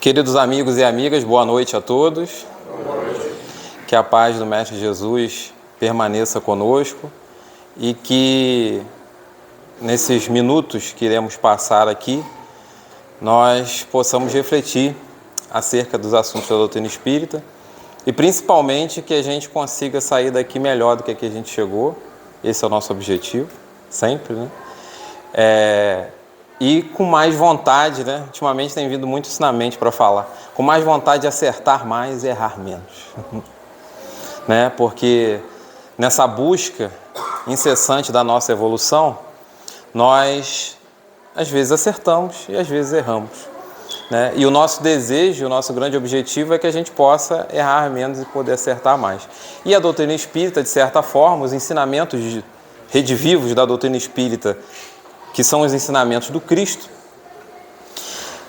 Queridos amigos e amigas, boa noite a todos. Boa noite. Que a paz do Mestre Jesus permaneça conosco e que nesses minutos que iremos passar aqui, nós possamos refletir acerca dos assuntos da doutrina espírita e principalmente que a gente consiga sair daqui melhor do que a gente chegou. Esse é o nosso objetivo, sempre, né? E com mais vontade, né? Ultimamente tem vindo muito isso na mente para falar, com mais vontade de acertar mais e errar menos. Né? Porque nessa busca incessante da nossa evolução, nós às vezes acertamos e às vezes erramos. Né? E o nosso desejo, o nosso grande objetivo é que a gente possa errar menos e poder acertar mais. E a doutrina espírita, de certa forma, os ensinamentos redivivos da doutrina espírita, que são os ensinamentos do Cristo,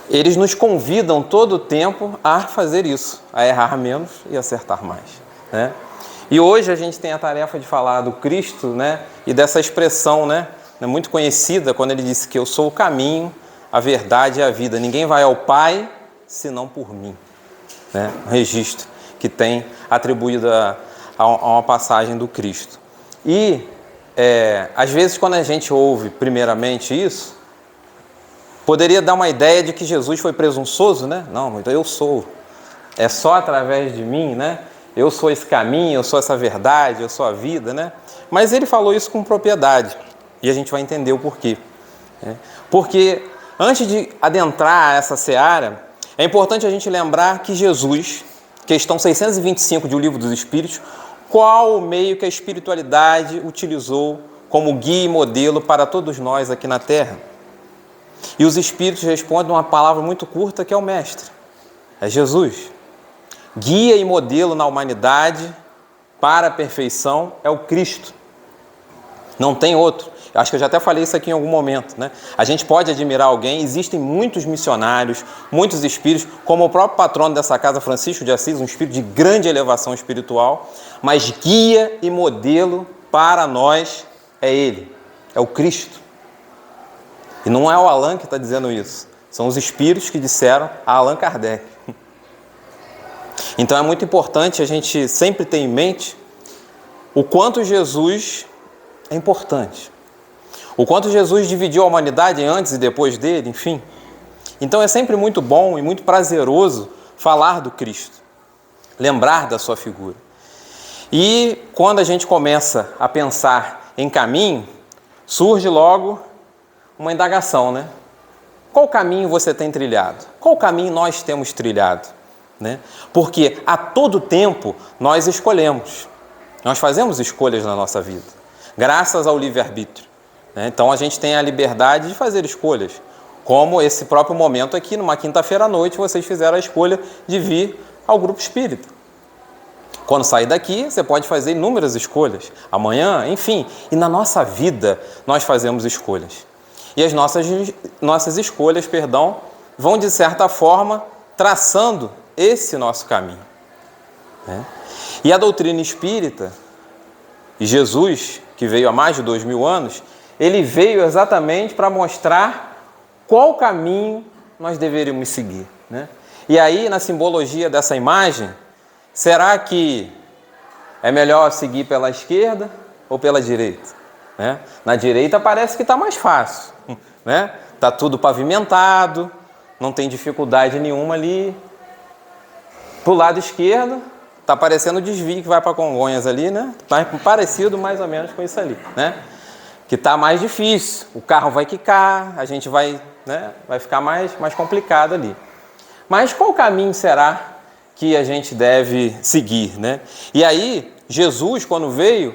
eles nos convidam todo o tempo a fazer isso, a errar menos e acertar mais. Né? E hoje a gente tem a tarefa de falar do Cristo, né? E dessa expressão, né? Muito conhecida, quando ele disse que eu sou o caminho, a verdade e a vida. Ninguém vai ao Pai senão por mim. Né? Um registro que tem atribuído a uma passagem do Cristo. E às vezes, quando a gente ouve primeiramente isso, poderia dar uma ideia de que Jesus foi presunçoso, né? Não, então eu sou. É só através de mim, né? Eu sou esse caminho, eu sou essa verdade, eu sou a vida, né? Mas ele falou isso com propriedade e a gente vai entender o porquê. Né? Porque antes de adentrar essa seara, é importante a gente lembrar que Jesus, questão 625 de O Livro dos Espíritos, qual o meio que a espiritualidade utilizou como guia e modelo para todos nós aqui na Terra? E os Espíritos respondem uma palavra muito curta que é o Mestre, é Jesus. Guia e modelo na humanidade para a perfeição é o Cristo. Não tem outro. Eu acho que eu já até falei isso aqui em algum momento, né? A gente pode admirar alguém, existem muitos missionários, muitos espíritos, como o próprio patrono dessa casa, Francisco de Assis, um espírito de grande elevação espiritual, mas guia e modelo para nós é ele, é o Cristo. E não é o Allan que está dizendo isso, são os espíritos que disseram a Allan Kardec. Então é muito importante a gente sempre ter em mente o quanto Jesus é importante. O quanto Jesus dividiu a humanidade antes e depois dele, enfim. Então é sempre muito bom e muito prazeroso falar do Cristo, lembrar da sua figura. E quando a gente começa a pensar em caminho, surge logo uma indagação, né? Qual caminho você tem trilhado? Qual caminho nós temos trilhado? Né? Porque a todo tempo nós escolhemos, nós fazemos escolhas na nossa vida, graças ao livre-arbítrio. Né? Então a gente tem a liberdade de fazer escolhas, como esse próprio momento aqui, numa quinta-feira à noite, vocês fizeram a escolha de vir ao grupo espírita. Quando sair daqui, você pode fazer inúmeras escolhas, amanhã, enfim, e na nossa vida nós fazemos escolhas. E as nossas escolhas, vão de certa forma traçando esse nosso caminho. Né? E a doutrina espírita, e Jesus, que veio há mais de 2000 anos, ele veio exatamente para mostrar qual caminho nós deveríamos seguir. Né? E aí, na simbologia dessa imagem, será que é melhor seguir pela esquerda ou pela direita? Né? Na direita parece que está mais fácil. Né? Está tudo pavimentado, não tem dificuldade nenhuma ali. Para o lado esquerdo, está parecendo o desvio que vai para Congonhas ali, né? Parecido mais ou menos com isso ali, né? Que está mais difícil, o carro vai quicar, a gente vai, né? Vai ficar mais complicado ali. Mas qual caminho será que a gente deve seguir, né? E aí, Jesus, quando veio,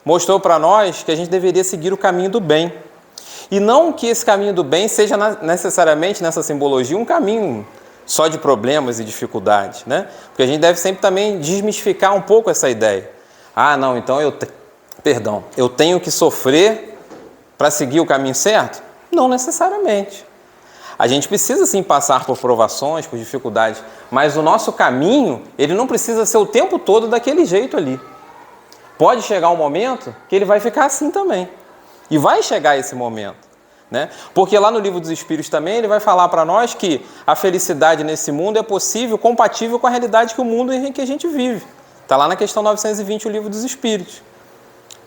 mostrou para nós que a gente deveria seguir o caminho do bem. E não que esse caminho do bem seja necessariamente, nessa simbologia, um caminho só de problemas e dificuldades, né? Porque a gente deve sempre também desmistificar um pouco essa ideia. Ah, não, então eu tenho que sofrer para seguir o caminho certo? Não necessariamente. A gente precisa sim passar por provações, por dificuldades, mas o nosso caminho, ele não precisa ser o tempo todo daquele jeito ali. Pode chegar um momento que ele vai ficar assim também. E vai chegar esse momento, né? Porque lá no Livro dos Espíritos também ele vai falar para nós que a felicidade nesse mundo é possível, compatível com a realidade que o mundo em que a gente vive. Está lá na questão 920, o Livro dos Espíritos.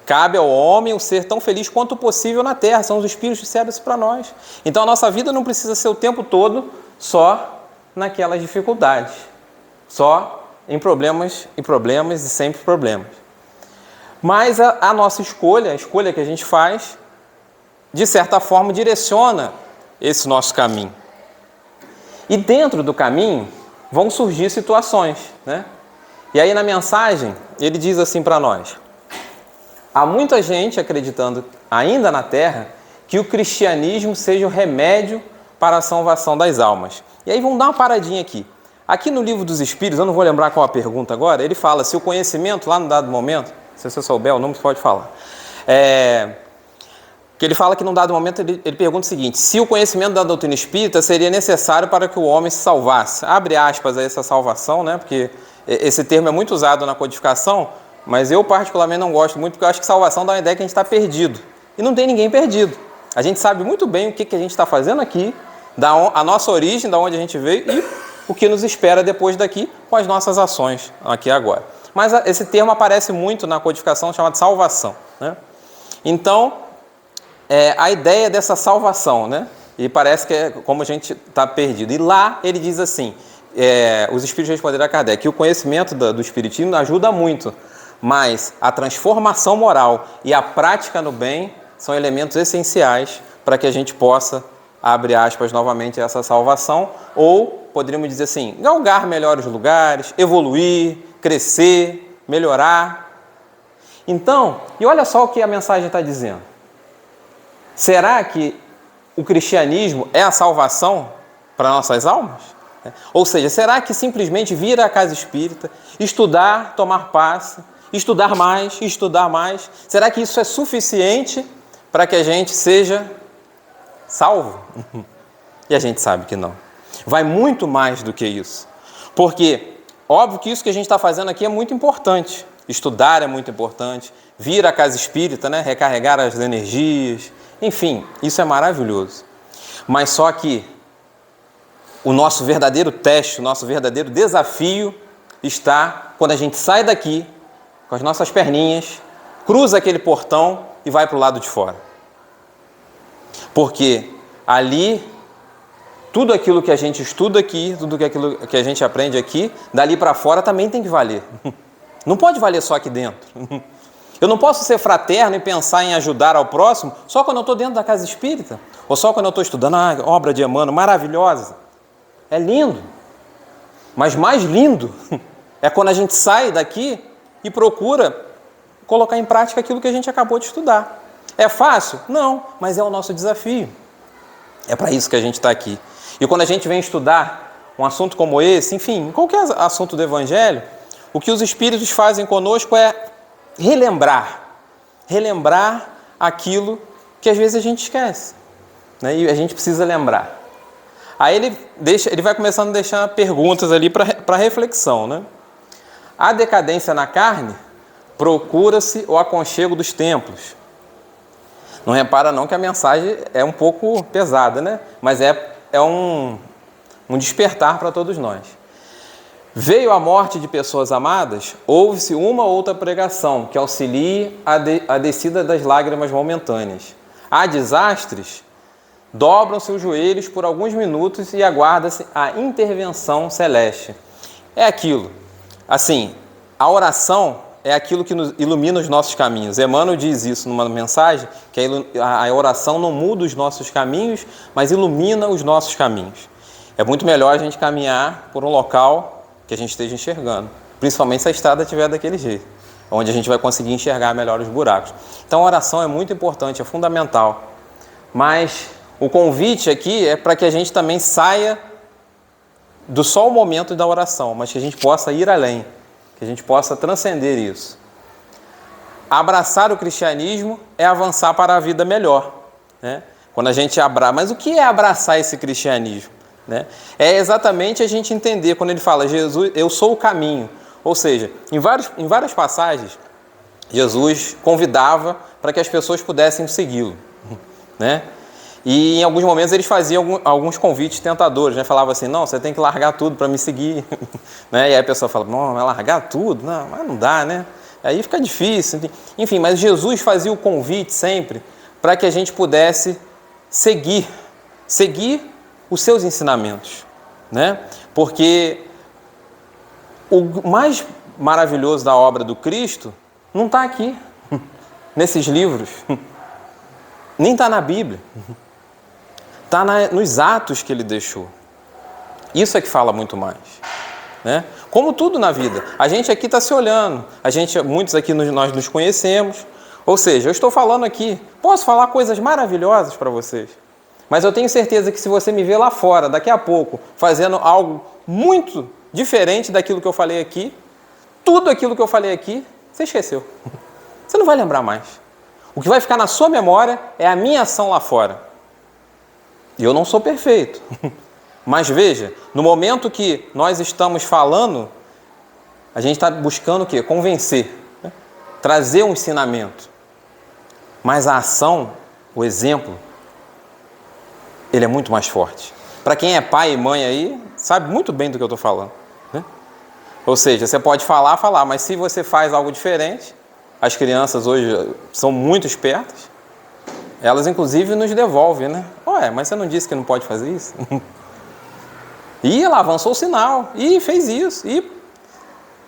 Cabe ao homem o ser tão feliz quanto possível na Terra. São os Espíritos que disseram isso para nós. Então a nossa vida não precisa ser o tempo todo só naquelas dificuldades. Só em problemas e sempre problemas. Mas a nossa escolha, a escolha que a gente faz, de certa forma direciona esse nosso caminho. E dentro do caminho vão surgir situações, né? E aí na mensagem ele diz assim para nós: há muita gente acreditando ainda na Terra que o cristianismo seja o remédio para a salvação das almas. E aí vamos dar uma paradinha aqui. Aqui no Livro dos Espíritos, eu não vou lembrar qual a pergunta agora, ele fala se o conhecimento lá no dado momento, se você souber o nome, você pode falar. Que ele fala que num dado momento ele pergunta o seguinte: se o conhecimento da doutrina espírita seria necessário para que o homem se salvasse. Abre aspas a essa salvação, né? Porque esse termo é muito usado na codificação, mas eu particularmente não gosto muito, porque eu acho que salvação dá uma ideia que a gente está perdido. E não tem ninguém perdido. A gente sabe muito bem o que a gente está fazendo aqui, a nossa origem, da onde a gente veio e o que nos espera depois daqui com as nossas ações aqui agora. Mas esse termo aparece muito na codificação chamada salvação, né? Então, a ideia dessa salvação, né? E parece que é como a gente está perdido. E lá ele diz assim, os Espíritos responderam a Kardec, que o conhecimento do Espiritismo ajuda muito, mas a transformação moral e a prática no bem são elementos essenciais para que a gente possa, abre aspas novamente, essa salvação, ou, poderíamos dizer assim, galgar melhores lugares, evoluir, crescer, melhorar. Então, e olha só o que a mensagem está dizendo. Será que o cristianismo é a salvação para nossas almas? Ou seja, será que simplesmente vir à casa espírita, estudar, tomar passe, estudar mais, será que isso é suficiente para que a gente seja salvo? E a gente sabe que não. Vai muito mais do que isso. Porque, óbvio que isso que a gente está fazendo aqui é muito importante. Estudar é muito importante. Vir à casa espírita, né? Recarregar as energias. Enfim, isso é maravilhoso. Mas só que o nosso verdadeiro teste, o nosso verdadeiro desafio está quando a gente sai daqui com as nossas perninhas, cruza aquele portão e vai para o lado de fora. Porque ali, tudo aquilo que a gente estuda aqui, tudo aquilo que a gente aprende aqui, dali para fora também tem que valer. Não pode valer só aqui dentro. Eu não posso ser fraterno e pensar em ajudar ao próximo só quando eu estou dentro da casa espírita, ou só quando eu estou estudando a obra de Emmanuel, maravilhosa. É lindo. Mas mais lindo é quando a gente sai daqui e procura colocar em prática aquilo que a gente acabou de estudar. É fácil? Não, mas é o nosso desafio. É para isso que a gente está aqui. E quando a gente vem estudar um assunto como esse, enfim, qualquer assunto do Evangelho, o que os Espíritos fazem conosco é relembrar aquilo que às vezes a gente esquece, né? E a gente precisa lembrar. Aí ele vai começando a deixar perguntas ali para reflexão, né? A decadência na carne, procura-se o aconchego dos templos. Não repara não que a mensagem é um pouco pesada, né? Mas é um despertar para todos nós. Veio a morte de pessoas amadas, houve-se uma ou outra pregação que auxilie a descida das lágrimas momentâneas. Há desastres, dobram-se os joelhos por alguns minutos e aguarda-se a intervenção celeste. É aquilo. Assim, a oração é aquilo que nos ilumina os nossos caminhos. Emmanuel diz isso numa mensagem, que a oração não muda os nossos caminhos, mas ilumina os nossos caminhos. É muito melhor a gente caminhar por um local que a gente esteja enxergando, principalmente se a estrada estiver daquele jeito, onde a gente vai conseguir enxergar melhor os buracos. Então a oração é muito importante, é fundamental, mas o convite aqui é para que a gente também saia do só o momento da oração, mas que a gente possa ir além, que a gente possa transcender isso. Abraçar o cristianismo é avançar para a vida melhor, né? Quando a gente abraça. Mas o que é abraçar esse cristianismo? Né? É exatamente a gente entender, quando ele fala, Jesus, eu sou o caminho. Ou seja, em várias passagens, Jesus convidava para que as pessoas pudessem segui-lo. Né? E em alguns momentos eles faziam alguns convites tentadores, né? Falava assim, não, você tem que largar tudo para me seguir. Né? E aí a pessoa fala, não, vai largar tudo? Não, mas não dá, né? Aí fica difícil. Enfim, mas Jesus fazia o convite sempre para que a gente pudesse seguir os seus ensinamentos. Né? Porque o mais maravilhoso da obra do Cristo não está aqui, nesses livros, nem está na Bíblia. Está nos atos que ele deixou. Isso é que fala muito mais. Né? Como tudo na vida. A gente aqui está se olhando. Muitos aqui nós nos conhecemos. Ou seja, eu estou falando aqui. Posso falar coisas maravilhosas para vocês. Mas eu tenho certeza que se você me ver lá fora, daqui a pouco, fazendo algo muito diferente daquilo que eu falei aqui, tudo aquilo que eu falei aqui, você esqueceu. Você não vai lembrar mais. O que vai ficar na sua memória é a minha ação lá fora. E eu não sou perfeito. Mas veja, no momento que nós estamos falando, a gente está buscando o quê? Convencer. Né? Trazer um ensinamento. Mas a ação, o exemplo, ele é muito mais forte. Para quem é pai e mãe aí, sabe muito bem do que eu estou falando. Né? Ou seja, você pode falar, mas se você faz algo diferente, as crianças hoje são muito espertas, elas inclusive nos devolvem, né? Ué, mas você não disse que não pode fazer isso? E ela avançou o sinal, e fez isso. E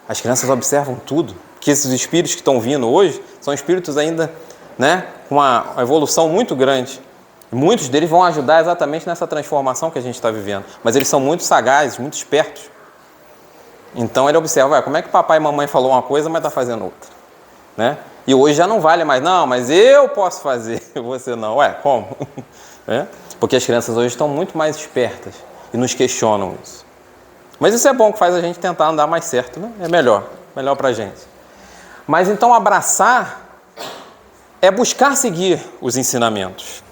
as crianças observam tudo, que esses espíritos que estão vindo hoje são espíritos ainda, né, com uma evolução muito grande. Muitos deles vão ajudar exatamente nessa transformação que a gente está vivendo. Mas eles são muito sagazes, muito espertos. Então ele observa, como é que papai e mamãe falou uma coisa, mas está fazendo outra. Né? E hoje já não vale mais, não, mas eu posso fazer, você não. Ué, como? É? Porque as crianças hoje estão muito mais espertas e nos questionam isso. Mas isso é bom, que faz a gente tentar andar mais certo, né? É melhor para a gente. Mas então abraçar é buscar seguir os ensinamentos.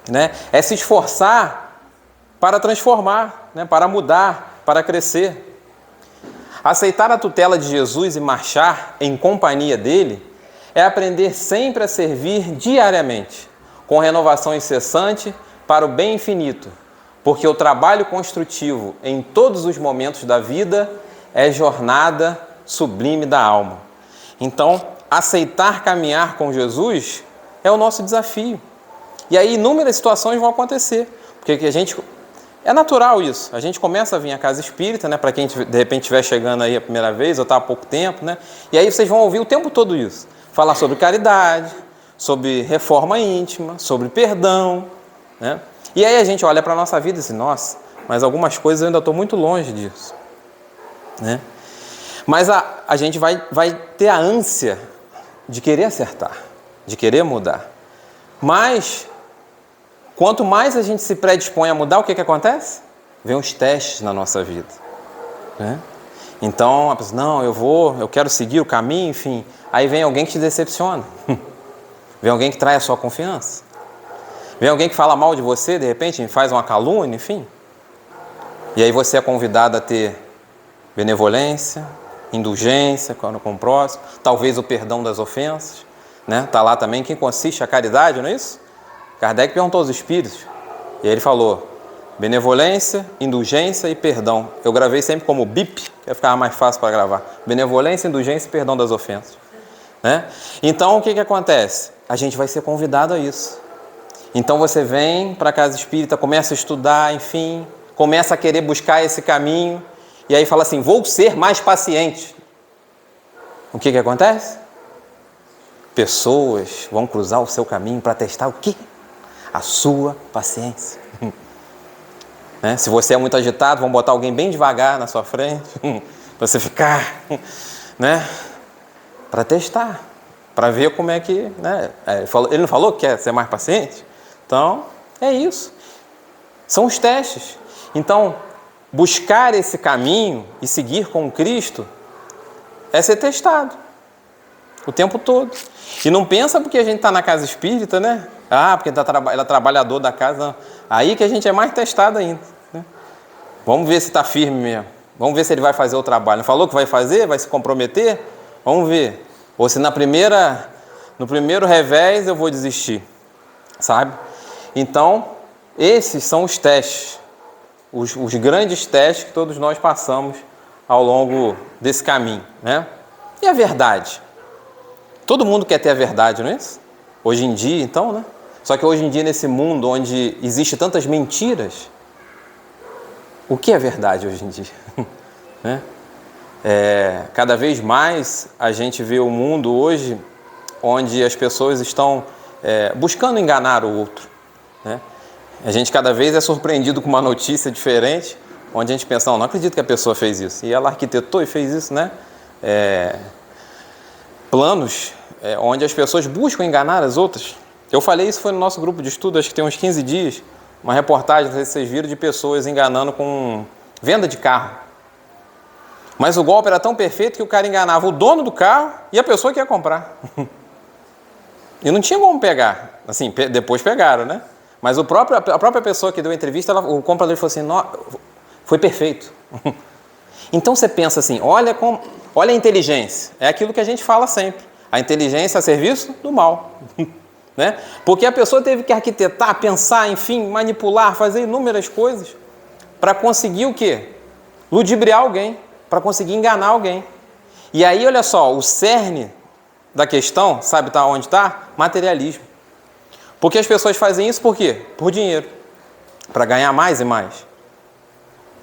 Né? É se esforçar para transformar, né? Para mudar, para crescer. Aceitar a tutela de Jesus e marchar em companhia dele é aprender sempre a servir diariamente, com renovação incessante para o bem infinito, porque o trabalho construtivo em todos os momentos da vida é jornada sublime da alma. Então, aceitar caminhar com Jesus é o nosso desafio. E aí inúmeras situações vão acontecer, porque a gente... É natural isso. A gente começa a vir à casa espírita, né? Para quem de repente estiver chegando aí a primeira vez ou está há pouco tempo, né? E aí vocês vão ouvir o tempo todo isso. Falar sobre caridade, sobre reforma íntima, sobre perdão, né? E aí a gente olha para a nossa vida e diz, nossa, mas algumas coisas eu ainda estou muito longe disso. Né? Mas a gente vai ter a ânsia de querer acertar, de querer mudar. Mas... quanto mais a gente se predispõe a mudar, o que acontece? Vem os testes na nossa vida. Né? Então, a pessoa, não, eu quero seguir o caminho, enfim. Aí vem alguém que te decepciona. Vem alguém que trai a sua confiança. Vem alguém que fala mal de você, de repente, faz uma calúnia, enfim. E aí você é convidado a ter benevolência, indulgência com o próximo, talvez o perdão das ofensas. Né? Está lá também quem consiste a caridade, não é isso? Kardec perguntou aos espíritos, e ele falou, benevolência, indulgência e perdão. Eu gravei sempre como BIP, que ficava mais fácil para gravar. Benevolência, indulgência e perdão das ofensas. Né? Então, o que acontece? A gente vai ser convidado a isso. Então, você vem para a casa espírita, começa a estudar, enfim, começa a querer buscar esse caminho, e aí fala assim, vou ser mais paciente. O que acontece? Pessoas vão cruzar o seu caminho para testar o quê? A sua paciência. Né? Se você é muito agitado, vão botar alguém bem devagar na sua frente, para você ficar, né? Para testar, para ver como é que... Né? Ele não falou que quer ser mais paciente? Então, é isso. São os testes. Então, buscar esse caminho e seguir com Cristo é ser testado o tempo todo. E não pensa porque a gente está na casa espírita, né? Ah, porque ele é trabalhador da casa. Não. Aí que a gente é mais testado ainda. Né? Vamos ver se está firme mesmo. Vamos ver se ele vai fazer o trabalho. Não falou que vai fazer? Vai se comprometer? Vamos ver. Ou se no primeiro revés eu vou desistir. Sabe? Então, esses são os testes. Os grandes testes que todos nós passamos ao longo desse caminho. Né? E a verdade? Todo mundo quer ter a verdade, não é isso? Hoje em dia, então, né? Só que hoje em dia, nesse mundo onde existe tantas mentiras, o que é verdade hoje em dia? Né? Cada vez mais a gente vê o mundo hoje onde as pessoas estão buscando enganar o outro. Né? A gente cada vez é surpreendido com uma notícia diferente, onde a gente pensa, não acredito que a pessoa fez isso. E ela arquitetou e fez isso, né? Planos onde as pessoas buscam enganar as outras. Eu falei isso, foi no nosso grupo de estudo, acho que tem uns 15 dias, uma reportagem, não sei se vocês viram, de pessoas enganando com venda de carro. Mas o golpe era tão perfeito que o cara enganava o dono do carro e a pessoa que ia comprar. E não tinha como pegar. Assim, depois pegaram, né? Mas a própria pessoa que deu a entrevista, o comprador falou assim, foi perfeito. Então você pensa assim, olha a inteligência. É aquilo que a gente fala sempre. A inteligência é a serviço do mal. Né? Porque a pessoa teve que arquitetar, pensar, enfim, manipular, fazer inúmeras coisas para conseguir o quê? Ludibriar alguém, para conseguir enganar alguém. E aí, olha só, o cerne da questão, sabe onde está? Materialismo. Porque as pessoas fazem isso por quê? Por dinheiro. Para ganhar mais e mais.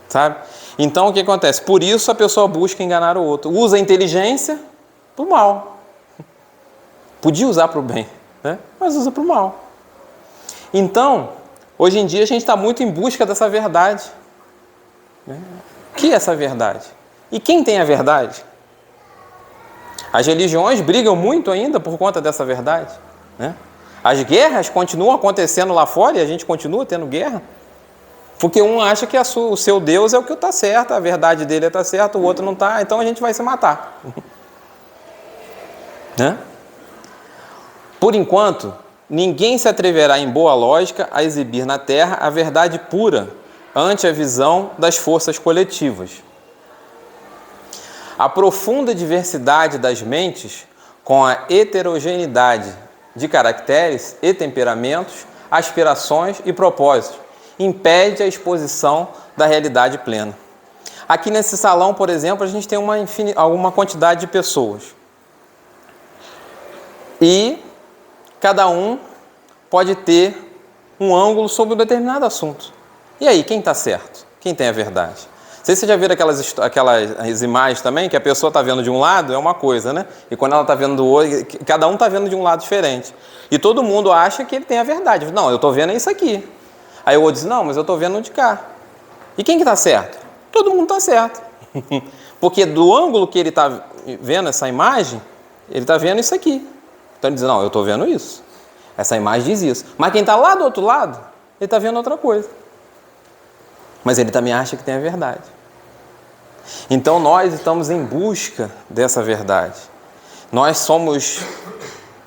Sabe? Então, o que acontece? Por isso a pessoa busca enganar o outro. Usa a inteligência para o mal. Podia usar para o bem, né? Mas usa para o mal. Então, hoje em dia a gente está muito em busca dessa verdade. Né? O que é essa verdade? E quem tem a verdade? As religiões brigam muito ainda por conta dessa verdade. Né? As guerras continuam acontecendo lá fora e a gente continua tendo guerra. Porque um acha que o seu Deus é o que está certo, a verdade dele está certa, o outro não está, então a gente vai se matar. Né? Por enquanto, ninguém se atreverá em boa lógica a exibir na Terra a verdade pura ante a visão das forças coletivas. A profunda diversidade das mentes, com a heterogeneidade de caracteres e temperamentos, aspirações e propósitos, impede a exposição da realidade plena. Aqui nesse salão, por exemplo, a gente tem alguma quantidade de pessoas. E cada um pode ter um ângulo sobre um determinado assunto. E aí, quem está certo? Quem tem a verdade? Não sei se você já viram aquelas imagens também, que a pessoa está vendo de um lado, é uma coisa, né? E quando ela está vendo do outro, cada um está vendo de um lado diferente. E todo mundo acha que ele tem a verdade. Não, eu estou vendo isso aqui. Aí o outro diz, não, mas eu estou vendo de cá. E quem que está certo? Todo mundo está certo. Porque do ângulo que ele está vendo essa imagem, ele está vendo isso aqui. Então ele diz, não, eu estou vendo isso. Essa imagem diz isso. Mas quem está lá do outro lado, ele está vendo outra coisa. Mas ele também acha que tem a verdade. Então nós estamos em busca dessa verdade. Nós somos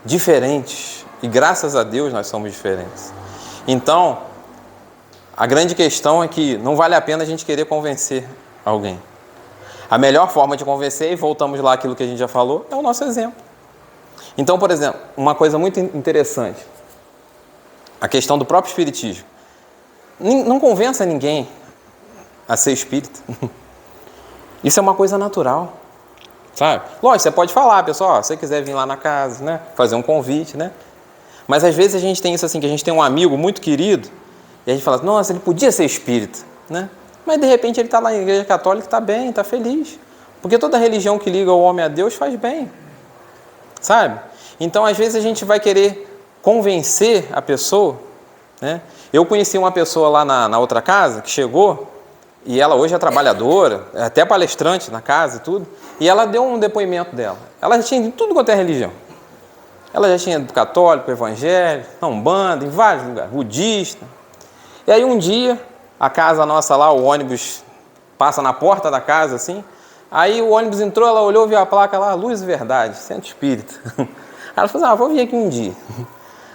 diferentes. E graças a Deus nós somos diferentes. Então, a grande questão é que não vale a pena a gente querer convencer alguém. A melhor forma de convencer, e voltamos lá àquilo que a gente já falou, é o nosso exemplo. Então, por exemplo, uma coisa muito interessante, a questão do próprio espiritismo. Não convença ninguém a ser espírita. Isso é uma coisa natural, sabe? Lógico, você pode falar, pessoal, se você quiser vir lá na casa, né, fazer um convite, né? Mas às vezes a gente tem isso assim, que a gente tem um amigo muito querido, e a gente fala, nossa, ele podia ser espírita, né? Mas de repente ele está lá na igreja católica, está bem, está feliz. Porque toda religião que liga o homem a Deus faz bem, sabe? Então às vezes a gente vai querer convencer a pessoa, né? Eu conheci uma pessoa lá na outra casa, que chegou, e ela hoje é trabalhadora, é até palestrante na casa e tudo, e ela deu um depoimento dela. Ela já tinha de tudo quanto é religião. Ela já tinha do católico, evangélico, umbanda, em vários lugares, budista. E aí um dia, a casa nossa lá, o ônibus passa na porta da casa, assim, aí o ônibus entrou, ela olhou, viu a placa lá, Luz e Verdade, Centro Espírita. Ela falou assim, vou vir aqui um dia.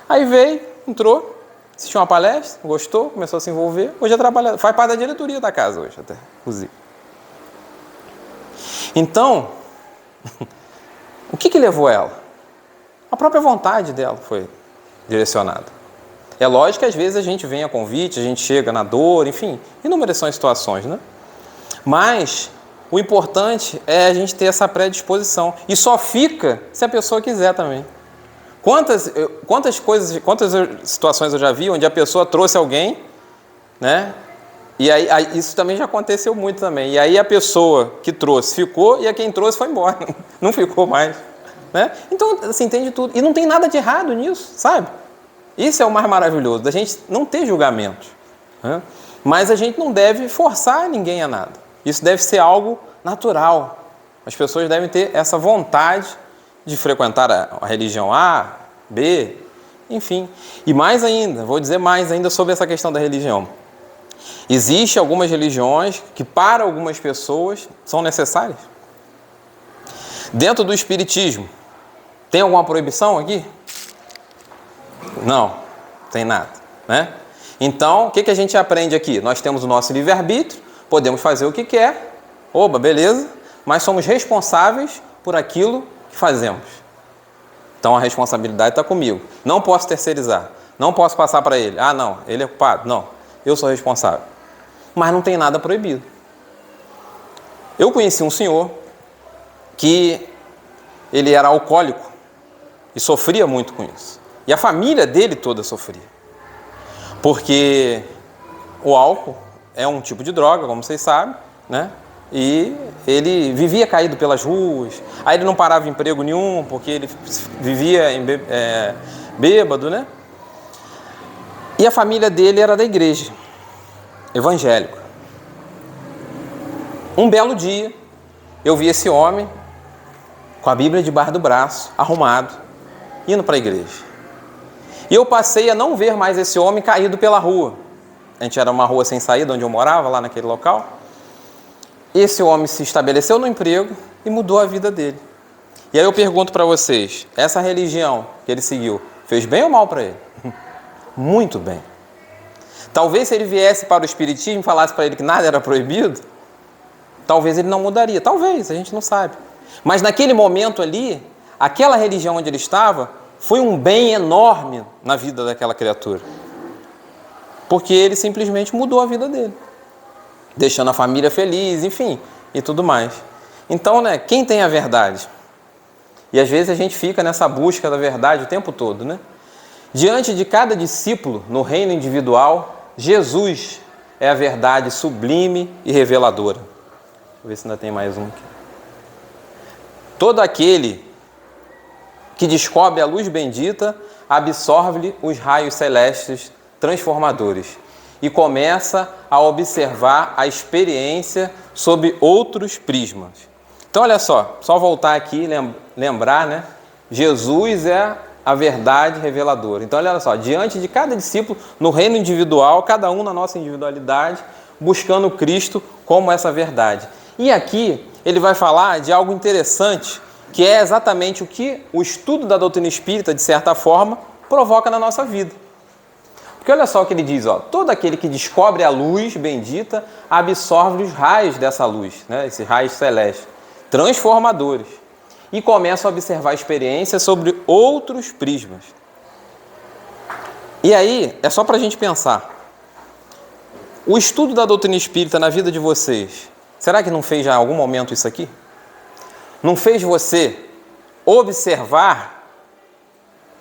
Aí veio, entrou, assistiu uma palestra, gostou, começou a se envolver. Hoje faz parte da diretoria da casa hoje, até, inclusive. Então, o que levou ela? A própria vontade dela foi direcionada. É lógico que às vezes a gente vem a convite, a gente chega na dor, enfim, inúmeras são as situações, né? Mas o importante é a gente ter essa predisposição. E só fica se a pessoa quiser também. Quantas situações eu já vi onde a pessoa trouxe alguém, né? E aí isso também já aconteceu muito também. E aí a pessoa que trouxe ficou e a quem trouxe foi embora. Não ficou mais, né? Então, assim, entende tudo. E não tem nada de errado nisso, sabe? Isso é o mais maravilhoso, da gente não ter julgamento, né? Mas a gente não deve forçar ninguém a nada. Isso deve ser algo natural. As pessoas devem ter essa vontade de frequentar a religião A, B, enfim. E mais ainda, vou dizer mais ainda sobre essa questão da religião. Existem algumas religiões que para algumas pessoas são necessárias. Dentro do espiritismo, tem alguma proibição aqui? Não, tem nada, né? Então, o que a gente aprende aqui? Nós temos o nosso livre-arbítrio, podemos fazer o que quer, oba, beleza, mas somos responsáveis por aquilo que fazemos. Então, a responsabilidade está comigo. Não posso terceirizar, não posso passar para ele. Ah, não, ele é culpado. Não, eu sou responsável. Mas não tem nada proibido. Eu conheci um senhor que ele era alcoólico e sofria muito com isso. E a família dele toda sofria. Porque o álcool é um tipo de droga, como vocês sabem, né? E ele vivia caído pelas ruas. Aí ele não parava em emprego nenhum, porque ele vivia bêbado, né? E a família dele era da igreja, evangélica. Um belo dia, eu vi esse homem com a Bíblia debaixo do braço, arrumado, indo para a igreja. E eu passei a não ver mais esse homem caído pela rua. A gente era uma rua sem saída, onde eu morava, lá naquele local. Esse homem se estabeleceu no emprego e mudou a vida dele. E aí eu pergunto para vocês, essa religião que ele seguiu, fez bem ou mal para ele? Muito bem. Talvez se ele viesse para o espiritismo e falasse para ele que nada era proibido, talvez ele não mudaria. Talvez, a gente não sabe. Mas naquele momento ali, aquela religião onde ele estava, foi um bem enorme na vida daquela criatura. Porque ele simplesmente mudou a vida dele. Deixando a família feliz, enfim, e tudo mais. Então, né, quem tem a verdade? E às vezes a gente fica nessa busca da verdade o tempo todo, né? Diante de cada discípulo no reino individual, Jesus é a verdade sublime e reveladora. Vou ver se ainda tem mais um aqui. Todo aquele que descobre a luz bendita, absorve-lhe os raios celestes transformadores e começa a observar a experiência sob outros prismas. Então, olha só voltar aqui e lembrar, né? Jesus é a verdade reveladora. Então, olha só, diante de cada discípulo, no reino individual, cada um na nossa individualidade, buscando Cristo como essa verdade. E aqui ele vai falar de algo interessante, que é exatamente o que o estudo da doutrina espírita, de certa forma, provoca na nossa vida. Porque olha só o que ele diz, ó, todo aquele que descobre a luz bendita absorve os raios dessa luz, né, esses raios celestes, transformadores, e começa a observar a experiência sobre outros prismas. E aí, é só para a gente pensar, o estudo da doutrina espírita na vida de vocês, será que não fez já em algum momento isso aqui? Não fez você observar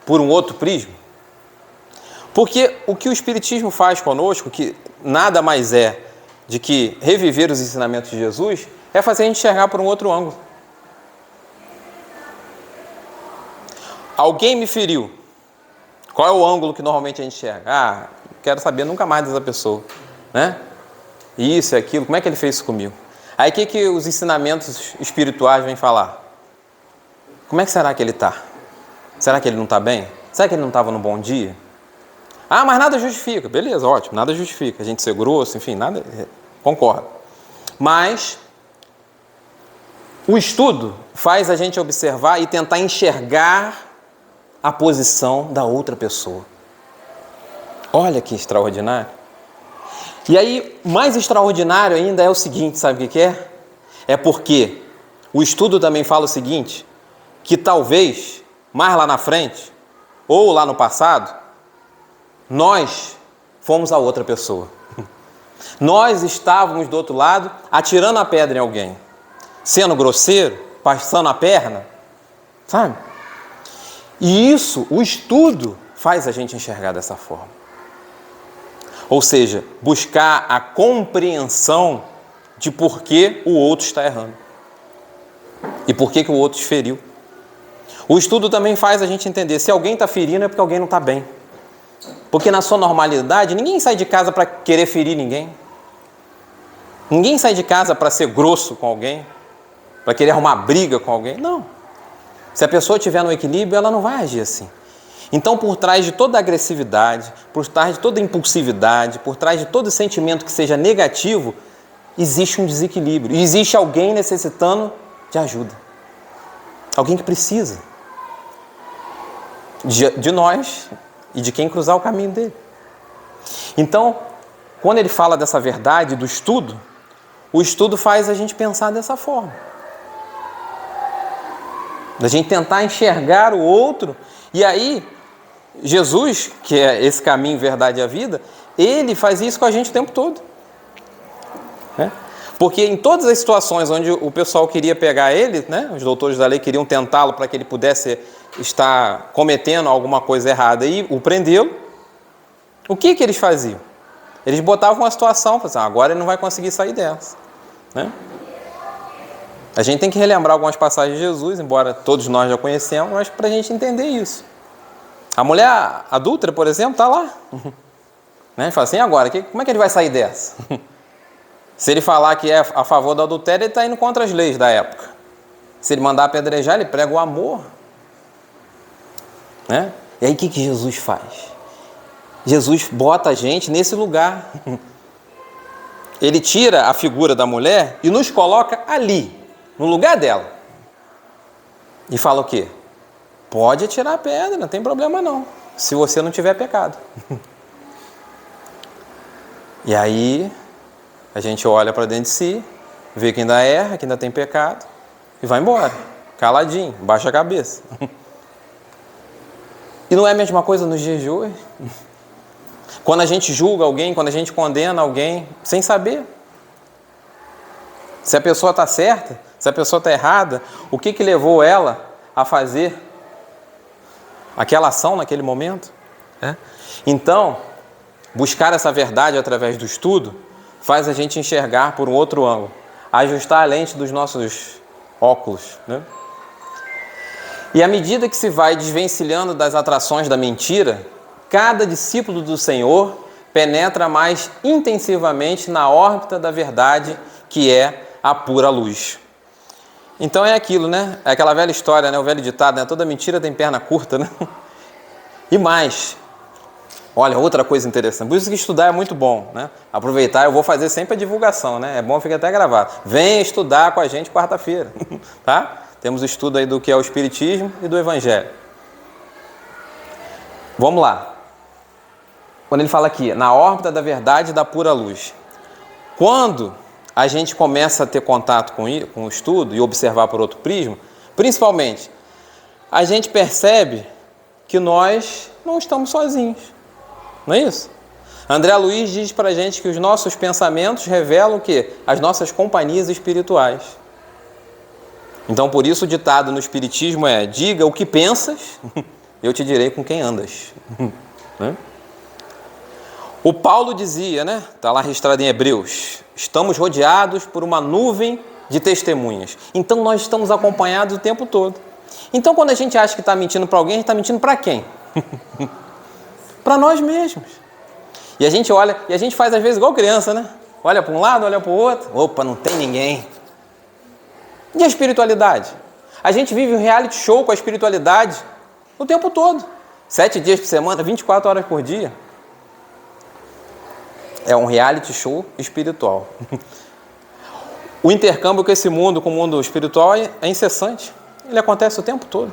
por um outro prisma? Porque o que o Espiritismo faz conosco, que nada mais é de que reviver os ensinamentos de Jesus, é fazer a gente enxergar por um outro ângulo. Alguém me feriu. Qual é o ângulo que normalmente a gente enxerga? Ah, quero saber nunca mais dessa pessoa, né? Isso e aquilo, como é que ele fez isso comigo? Aí o que os ensinamentos espirituais vêm falar? Como é que será que ele está? Será que ele não está bem? Será que ele não estava no bom dia? Ah, mas nada justifica. Beleza, ótimo, nada justifica. A gente ser grosso, enfim, nada, concordo. Mas o estudo faz a gente observar e tentar enxergar a posição da outra pessoa. Olha que extraordinário. E aí, mais extraordinário ainda é o seguinte, sabe o que é? É porque o estudo também fala o seguinte, que talvez, mais lá na frente, ou lá no passado, nós fomos a outra pessoa. Nós estávamos do outro lado, atirando a pedra em alguém, sendo grosseiro, passando a perna, sabe? E isso, o estudo, faz a gente enxergar dessa forma. Ou seja, buscar a compreensão de por que o outro está errando. E por que o outro te feriu. O estudo também faz a gente entender, se alguém está ferindo é porque alguém não está bem. Porque na sua normalidade, ninguém sai de casa para querer ferir ninguém. Ninguém sai de casa para ser grosso com alguém, para querer arrumar briga com alguém. Não. Se a pessoa estiver no equilíbrio, ela não vai agir assim. Então, por trás de toda agressividade, por trás de toda impulsividade, por trás de todo sentimento que seja negativo, existe um desequilíbrio. E existe alguém necessitando de ajuda. Alguém que precisa de nós e de quem cruzar o caminho dele. Então, quando ele fala dessa verdade, do estudo, o estudo faz a gente pensar dessa forma. Da gente tentar enxergar o outro. E aí, Jesus, que é esse caminho, verdade e a vida, ele faz isso com a gente o tempo todo. Né? Porque em todas as situações onde o pessoal queria pegar ele, né, os doutores da lei queriam tentá-lo para que ele pudesse estar cometendo alguma coisa errada e o prendê-lo, o que eles faziam? Eles botavam uma situação, assim, agora ele não vai conseguir sair dessa. Né? A gente tem que relembrar algumas passagens de Jesus, embora todos nós já conhecemos, mas para a gente entender isso. A mulher adúltera, por exemplo, está lá. Né? Fala assim, agora, como é que ele vai sair dessa? Se ele falar que é a favor do adultério, ele está indo contra as leis da época. Se ele mandar apedrejar, ele prega o amor. Né? E aí o que Jesus faz? Jesus bota a gente nesse lugar. Ele tira a figura da mulher e nos coloca ali, no lugar dela. E fala o quê? Pode atirar a pedra, não tem problema não, se você não tiver pecado. E aí, a gente olha para dentro de si, vê que ainda erra, que ainda tem pecado, e vai embora, caladinho, baixa a cabeça. E não é a mesma coisa nos dias de hoje? Quando a gente julga alguém, quando a gente condena alguém, sem saber se a pessoa está certa, se a pessoa está errada, o que levou ela a fazer aquela ação naquele momento? Então, buscar essa verdade através do estudo faz a gente enxergar por um outro ângulo, ajustar a lente dos nossos óculos. Né? E à medida que se vai desvencilhando das atrações da mentira, cada discípulo do Senhor penetra mais intensivamente na órbita da verdade, que é a pura luz. Então é aquilo, né? É aquela velha história, né? O velho ditado, né? Toda mentira tem perna curta, né? E mais, olha, outra coisa interessante, por isso que estudar é muito bom, né? Aproveitar, eu vou fazer sempre a divulgação, né? É bom, fica até gravado. Venha estudar com a gente quarta-feira, tá? Temos o estudo aí do que é o Espiritismo e do Evangelho. Vamos lá. Quando ele fala aqui, na órbita da verdade e da pura luz. Quando a gente começa a ter contato com o estudo e observar por outro prisma, principalmente, a gente percebe que nós não estamos sozinhos. Não é isso? André Luiz diz pra gente que os nossos pensamentos revelam o quê? As nossas companhias espirituais. Então, por isso o ditado no Espiritismo é: diga o que pensas, eu te direi com quem andas. Né? O Paulo dizia, né? Está lá registrado em Hebreus: estamos rodeados por uma nuvem de testemunhas. Então, nós estamos acompanhados o tempo todo. Então, quando a gente acha que está mentindo para alguém, a gente está mentindo para quem? Para nós mesmos. E a gente olha, e a gente faz às vezes igual criança, né? Olha para um lado, olha para o outro. Opa, não tem ninguém. E a espiritualidade? A gente vive um reality show com a espiritualidade o tempo todo. 7 dias por semana, 24 horas por dia. É um reality show espiritual. O intercâmbio com esse mundo, com o mundo espiritual, é incessante. Ele acontece o tempo todo.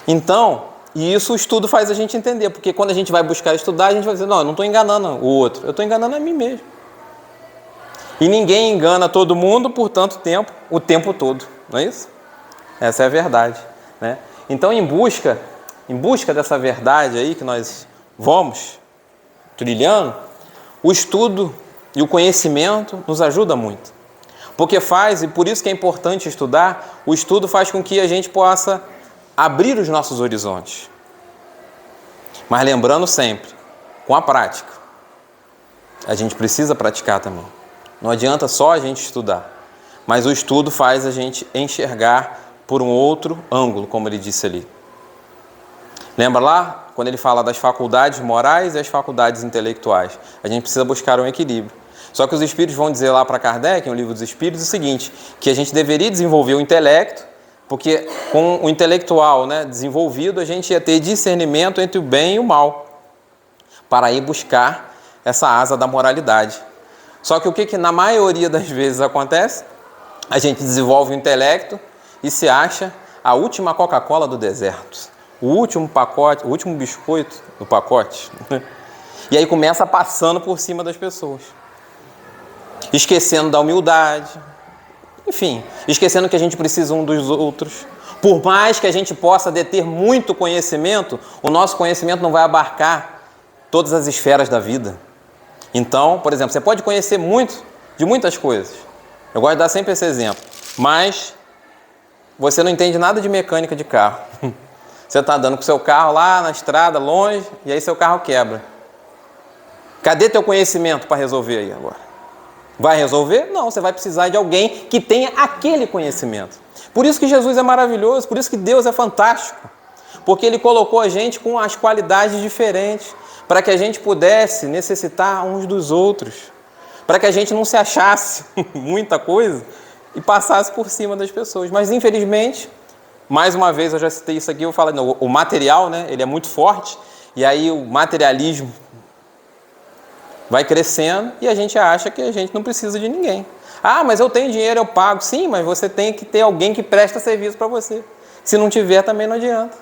Então, E isso o estudo faz a gente entender, porque quando a gente vai buscar estudar, a gente vai dizer, não, eu não estou enganando o outro, eu estou enganando a mim mesmo. E ninguém engana todo mundo por tanto tempo, o tempo todo, não é isso? Essa é a verdade, né? Então, em busca dessa verdade aí que nós vamos trilhando, o estudo e o conhecimento nos ajuda muito. Porque e por isso que é importante estudar, o estudo faz com que a gente possa abrir os nossos horizontes. Mas lembrando sempre, com a prática. A gente precisa praticar também. Não adianta só a gente estudar, mas o estudo faz a gente enxergar por um outro ângulo, como ele disse ali. Lembra lá, quando ele fala das faculdades morais e as faculdades intelectuais? A gente precisa buscar um equilíbrio. Só que os espíritos vão dizer lá para Kardec, no Livro dos Espíritos, o seguinte, que a gente deveria desenvolver o intelecto, porque com o intelectual, né, desenvolvido, a gente ia ter discernimento entre o bem e o mal, para ir buscar essa asa da moralidade. Só que o que na maioria das vezes acontece? A gente desenvolve o intelecto e se acha a última Coca-Cola do deserto, o último pacote, o último biscoito do pacote. E aí começa passando por cima das pessoas, esquecendo da humildade, enfim, esquecendo que a gente precisa um dos outros. Por mais que a gente possa deter muito conhecimento, o nosso conhecimento não vai abarcar todas as esferas da vida. Então, por exemplo, você pode conhecer muito de muitas coisas. Eu gosto de dar sempre esse exemplo. Mas você não entende nada de mecânica de carro. Você está andando com o seu carro lá na estrada, longe, e aí seu carro quebra. Cadê teu conhecimento para resolver aí agora? Vai resolver? Não, você vai precisar de alguém que tenha aquele conhecimento. Por isso que Jesus é maravilhoso, por isso que Deus é fantástico. Porque Ele colocou a gente com as qualidades diferentes, para que a gente pudesse necessitar uns dos outros, para que a gente não se achasse muita coisa e passasse por cima das pessoas. Mas, infelizmente, mais uma vez, eu já citei isso aqui, eu falo, não, o material, né, ele é muito forte, e aí o materialismo vai crescendo e a gente acha que a gente não precisa de ninguém. Ah, mas eu tenho dinheiro, eu pago. Sim, mas você tem que ter alguém que presta serviço para você. Se não tiver, também não adianta.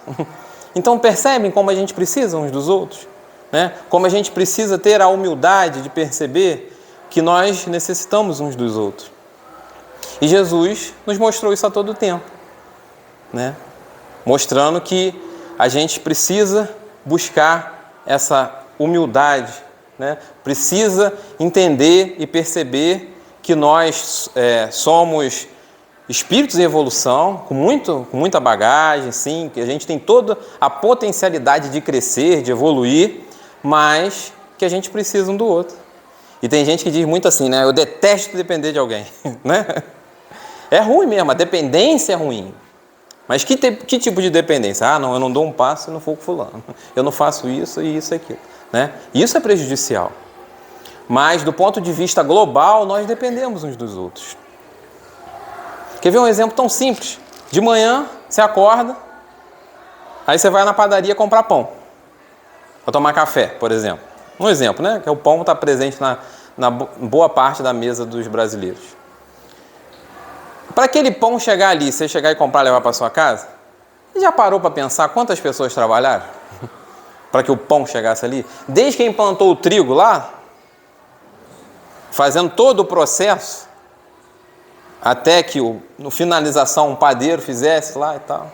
Então, percebem como a gente precisa uns dos outros? Né? Como a gente precisa ter a humildade de perceber que nós necessitamos uns dos outros. E Jesus nos mostrou isso a todo tempo, né? Mostrando que a gente precisa buscar essa humildade, né? Precisa entender e perceber que nós somos espíritos em evolução, com muita bagagem, sim, que a gente tem toda a potencialidade de crescer, de evoluir, mas que a gente precisa um do outro. E tem gente que diz muito assim, né? Eu detesto depender de alguém, né? É ruim mesmo, a dependência é ruim. Mas que tipo de dependência? Ah, não, eu não dou um passo e não for com fulano. Eu não faço isso e isso e aquilo, né? Isso é prejudicial. Mas do ponto de vista global, nós dependemos uns dos outros. Quer ver um exemplo tão simples? De manhã, você acorda, aí você vai na padaria comprar pão. Para tomar café, por exemplo. Um exemplo, né? Que o pão está presente na boa parte da mesa dos brasileiros. Para aquele pão chegar ali, você chegar e comprar e levar para sua casa, você já parou para pensar quantas pessoas trabalharam para que o pão chegasse ali? Desde quem plantou o trigo lá, fazendo todo o processo, até que no finalização um padeiro fizesse lá e tal.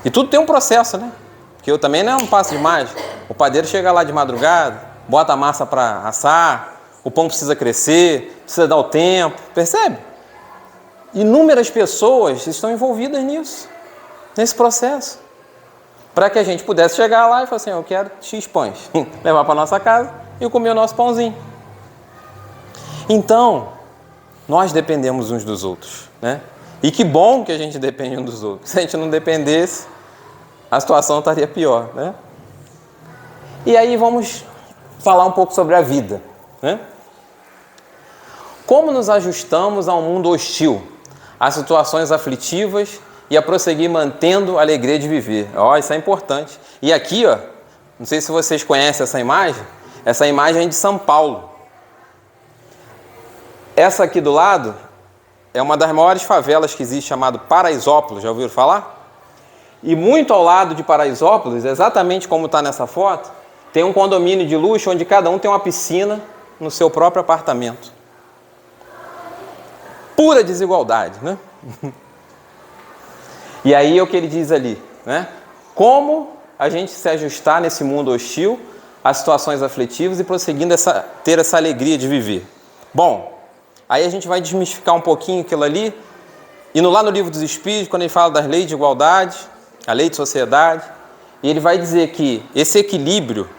E tudo tem um processo, né? Porque eu também não é um passo de mágica. O padeiro chega lá de madrugada, bota a massa para assar, o pão precisa crescer, precisa dar o tempo, percebe? Inúmeras pessoas estão envolvidas nisso, nesse processo, para que a gente pudesse chegar lá e falar assim, eu quero X pães, levar para nossa casa e comer o nosso pãozinho. Então, nós dependemos uns dos outros, né? E que bom que a gente depende uns dos outros. Se a gente não dependesse, a situação estaria pior, né? E aí vamos falar um pouco sobre a vida, né? Como nos ajustamos a um mundo hostil, a situações aflitivas e a prosseguir mantendo a alegria de viver. Isso é importante. E aqui, não sei se vocês conhecem essa imagem é de São Paulo. Essa aqui do lado é uma das maiores favelas que existe, chamada Paraisópolis, já ouviram falar? E muito ao lado de Paraisópolis, exatamente como está nessa foto, tem um condomínio de luxo onde cada um tem uma piscina no seu próprio apartamento. Pura desigualdade, né? E aí é o que ele diz ali, né? Como a gente se ajustar nesse mundo hostil a situações aflitivas e prosseguindo ter essa alegria de viver. Bom, aí a gente vai desmistificar um pouquinho aquilo ali, indo lá no Livro dos Espíritos, quando ele fala das leis de igualdade, a lei de sociedade, e ele vai dizer que esse equilíbrio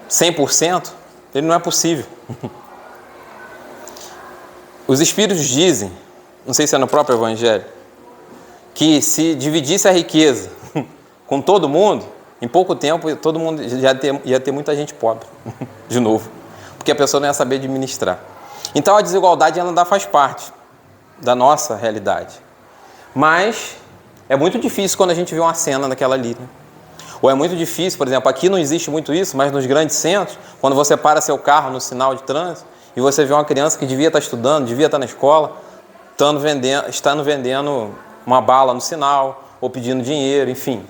100%, ele não é possível. Os Espíritos dizem, não sei se é no próprio Evangelho, que se dividisse a riqueza com todo mundo, em pouco tempo todo mundo ia ter muita gente pobre, de novo, porque a pessoa não ia saber administrar. Então a desigualdade ela ainda faz parte da nossa realidade. Mas é muito difícil quando a gente vê uma cena daquela ali, né? Ou é muito difícil, por exemplo, aqui não existe muito isso, mas nos grandes centros, quando você para seu carro no sinal de trânsito e você vê uma criança que devia estar estudando, devia estar na escola, estando vendendo uma bala no sinal, ou pedindo dinheiro, enfim.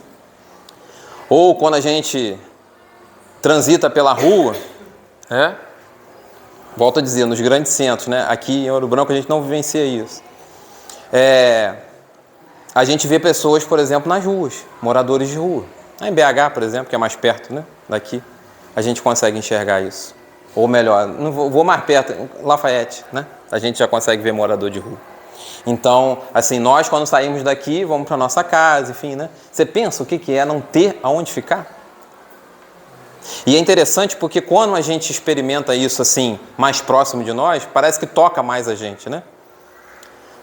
Ou quando a gente transita pela rua, volto a dizer, nos grandes centros, né? Aqui em Ouro Branco a gente não vivencia isso. A gente vê pessoas, por exemplo, nas ruas, moradores de rua. Em BH, por exemplo, que é mais perto, né, daqui, a gente consegue enxergar isso. Ou melhor, não vou mais perto, Lafayette, né? A gente já consegue ver morador de rua. Então, assim, nós quando saímos daqui, vamos para nossa casa, enfim, né? Você pensa o que é não ter aonde ficar? E é interessante porque quando a gente experimenta isso assim, mais próximo de nós, parece que toca mais a gente, né?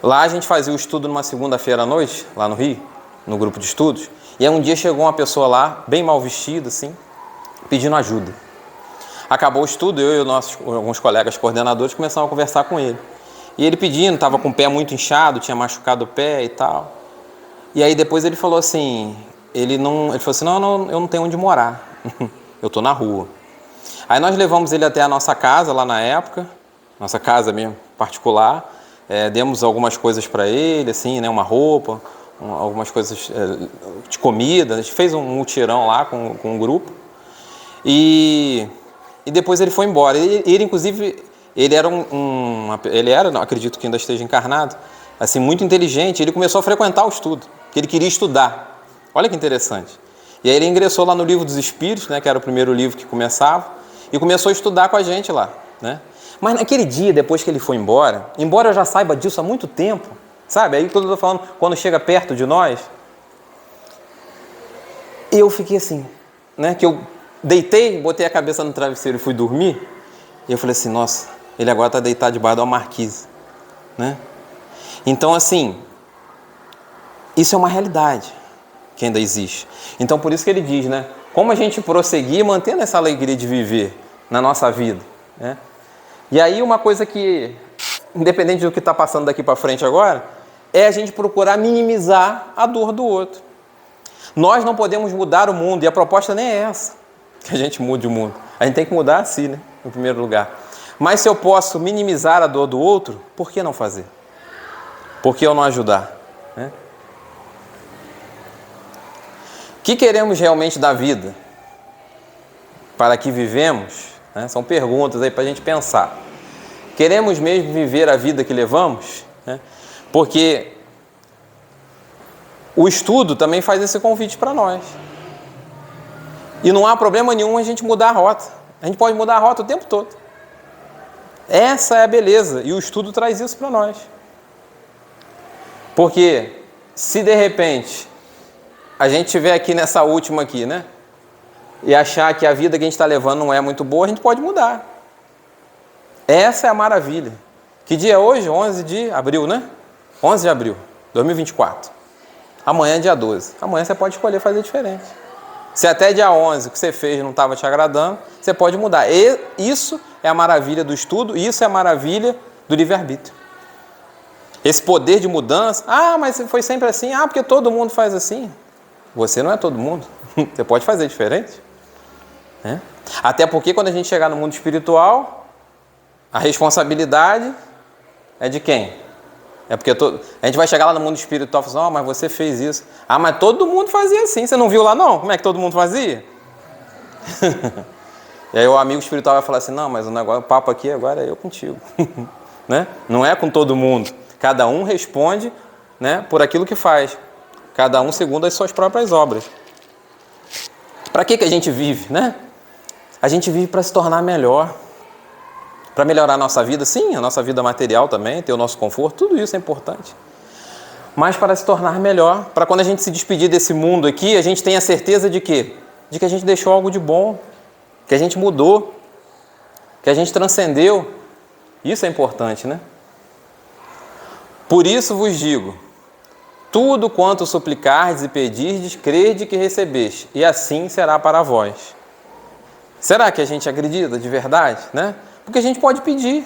Lá a gente fazia o estudo numa segunda-feira à noite, lá no Rio, no grupo de estudos, e aí um dia chegou uma pessoa lá, bem mal vestida, assim, pedindo ajuda. Acabou o estudo, eu e alguns colegas coordenadores começamos a conversar com ele. E ele pedindo, estava com o pé muito inchado, tinha machucado o pé e tal. E aí depois ele falou assim, ele falou assim, não, eu não tenho onde morar, eu estou na rua. Aí nós levamos ele até a nossa casa lá na época, nossa casa mesmo, particular, demos algumas coisas para ele, assim, né, uma roupa, algumas coisas de comida, a gente fez um mutirão lá com um grupo e depois ele foi embora. Ele inclusive, ele era não, acredito que ainda esteja encarnado, assim, muito inteligente. Ele começou a frequentar o estudo, que ele queria estudar. Olha que interessante. E aí ele ingressou lá no Livro dos Espíritos, né, que era o primeiro livro que começava, e começou a estudar com a gente lá, né? Mas naquele dia, depois que ele foi embora eu já saiba disso há muito tempo, sabe? Aí quando eu estou falando, quando chega perto de nós, eu fiquei assim, né? Que eu deitei, botei a cabeça no travesseiro e fui dormir, e eu falei assim, nossa, ele agora está deitado debaixo de uma marquise, né? Então, assim, isso é uma realidade que ainda existe. Então, por isso que ele diz, né? Como a gente prosseguir mantendo essa alegria de viver na nossa vida, né? E aí uma coisa que, independente do que está passando daqui para frente agora, é a gente procurar minimizar a dor do outro. Nós não podemos mudar o mundo, e a proposta nem é essa, que a gente mude o mundo. A gente tem que mudar a si, né? Em primeiro lugar. Mas se eu posso minimizar a dor do outro, por que não fazer? Por que eu não ajudar? Né? O que queremos realmente da vida? Para que vivemos? Né? São perguntas aí para a gente pensar. Queremos mesmo viver a vida que levamos? Né? Porque o estudo também faz esse convite para nós. E não há problema nenhum a gente mudar a rota. A gente pode mudar a rota o tempo todo. Essa é a beleza. E o estudo traz isso para nós. Porque se de repente a gente estiver aqui nessa última aqui, né? E achar que a vida que a gente está levando não é muito boa, a gente pode mudar. Essa é a maravilha. Que dia é hoje? 11 de abril, né? 11 de abril, 2024. Amanhã é dia 12. Amanhã você pode escolher fazer diferente. Se até dia 11 o que você fez não estava te agradando, você pode mudar. E isso é a maravilha do estudo, isso é a maravilha do livre-arbítrio. Esse poder de mudança. Ah, mas foi sempre assim. Ah, porque todo mundo faz assim. Você não é todo mundo. Você pode fazer diferente. Né? Até porque quando a gente chegar no mundo espiritual, a responsabilidade é de quem? É porque a gente vai chegar lá no mundo espiritual e falar assim, mas você fez isso. Ah, mas todo mundo fazia assim. Você não viu lá não? Como é que todo mundo fazia? E aí o amigo espiritual vai falar assim, não, mas o papo aqui agora é eu contigo. Né? Não é com todo mundo. Cada um responde, né, por aquilo que faz. Cada um segundo as suas próprias obras. Para que a gente vive, né? A gente vive para se tornar melhor. Para melhorar a nossa vida, sim, a nossa vida material também, ter o nosso conforto, tudo isso é importante. Mas para se tornar melhor, para quando a gente se despedir desse mundo aqui, a gente tenha a certeza de quê? De que a gente deixou algo de bom, que a gente mudou, que a gente transcendeu. Isso é importante, né? Por isso vos digo, tudo quanto suplicardes e pedirdes, crede que recebeste, e assim será para vós. Será que a gente acredita de verdade, né? Porque a gente pode pedir,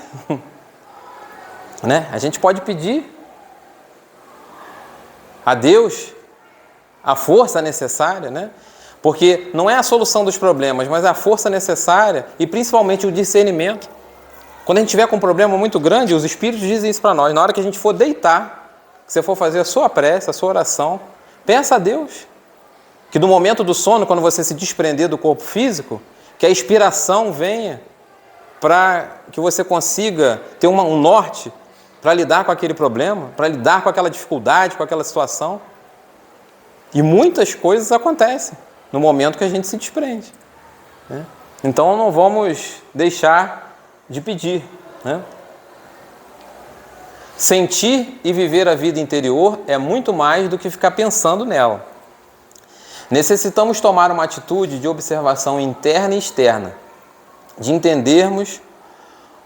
né? A gente pode pedir a Deus a força necessária, né? Porque não é a solução dos problemas, mas a força necessária e principalmente o discernimento. Quando a gente tiver com um problema muito grande, os Espíritos dizem isso para nós. Na hora que a gente for deitar, que você for fazer a sua prece, a sua oração, peça a Deus que no momento do sono, quando você se desprender do corpo físico, que a inspiração venha para que você consiga ter um norte para lidar com aquele problema, para lidar com aquela dificuldade, com aquela situação. E muitas coisas acontecem no momento que a gente se desprende, né? Então não vamos deixar de pedir, né? Sentir e viver a vida interior é muito mais do que ficar pensando nela. Necessitamos tomar uma atitude de observação interna e externa, de entendermos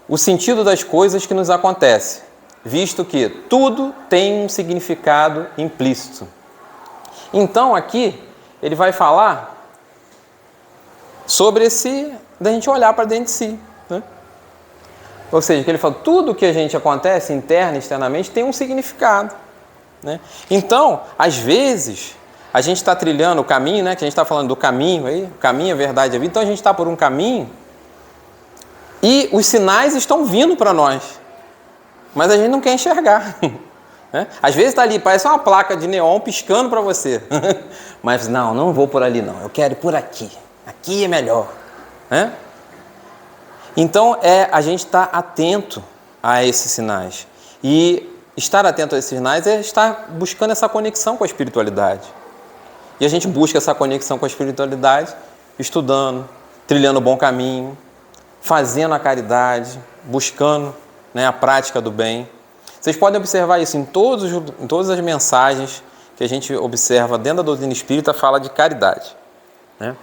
o sentido das coisas que nos acontecem, visto que tudo tem um significado implícito. Então, aqui, ele vai falar sobre da gente olhar para dentro de si, né? Ou seja, que ele fala, tudo que a gente acontece, interna e externamente, tem um significado, né? Então, às vezes, a gente está trilhando o caminho, né? Que a gente está falando do caminho aí, o caminho, a verdade, a vida. Então, a gente está por um caminho e os sinais estão vindo para nós, mas a gente não quer enxergar. Às vezes está ali, parece uma placa de neon piscando para você. Mas não vou por ali não, eu quero ir por aqui. Aqui é melhor. Então, a gente está atento a esses sinais. E estar atento a esses sinais é estar buscando essa conexão com a espiritualidade. E a gente busca essa conexão com a espiritualidade estudando, trilhando o bom caminho, fazendo a caridade, buscando, né, a prática do bem. Vocês podem observar isso em todas as mensagens que a gente observa dentro da doutrina espírita, fala de caridade, né?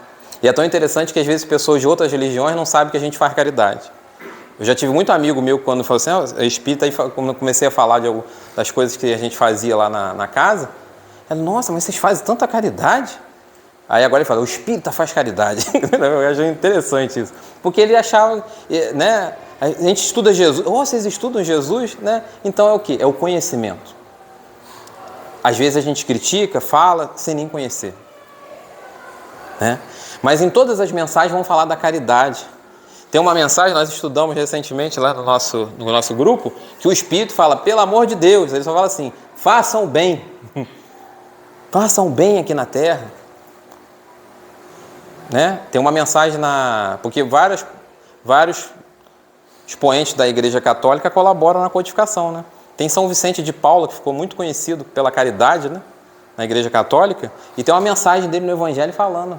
E é tão interessante que às vezes pessoas de outras religiões não sabem que a gente faz caridade. Eu já tive muito amigo meu quando falou assim, é espírita, aí quando eu comecei a falar das coisas que a gente fazia lá na casa, ela, nossa, mas vocês fazem tanta caridade? Aí agora ele fala, o espírita faz caridade. Eu acho interessante isso. Porque ele achava, né? A gente estuda Jesus. Vocês estudam Jesus, né? Então é o quê? É o conhecimento. Às vezes a gente critica, fala, sem nem conhecer, né? Mas em todas as mensagens vão falar da caridade. Tem uma mensagem, nós estudamos recentemente lá no nosso grupo, que o Espírito fala, pelo amor de Deus, ele só fala assim, façam o bem. Façam o bem aqui na Terra. Né? Tem uma mensagem porque vários expoentes da Igreja Católica colaboram na codificação, né? Tem São Vicente de Paula, que ficou muito conhecido pela caridade, né, na Igreja Católica, e tem uma mensagem dele no Evangelho falando,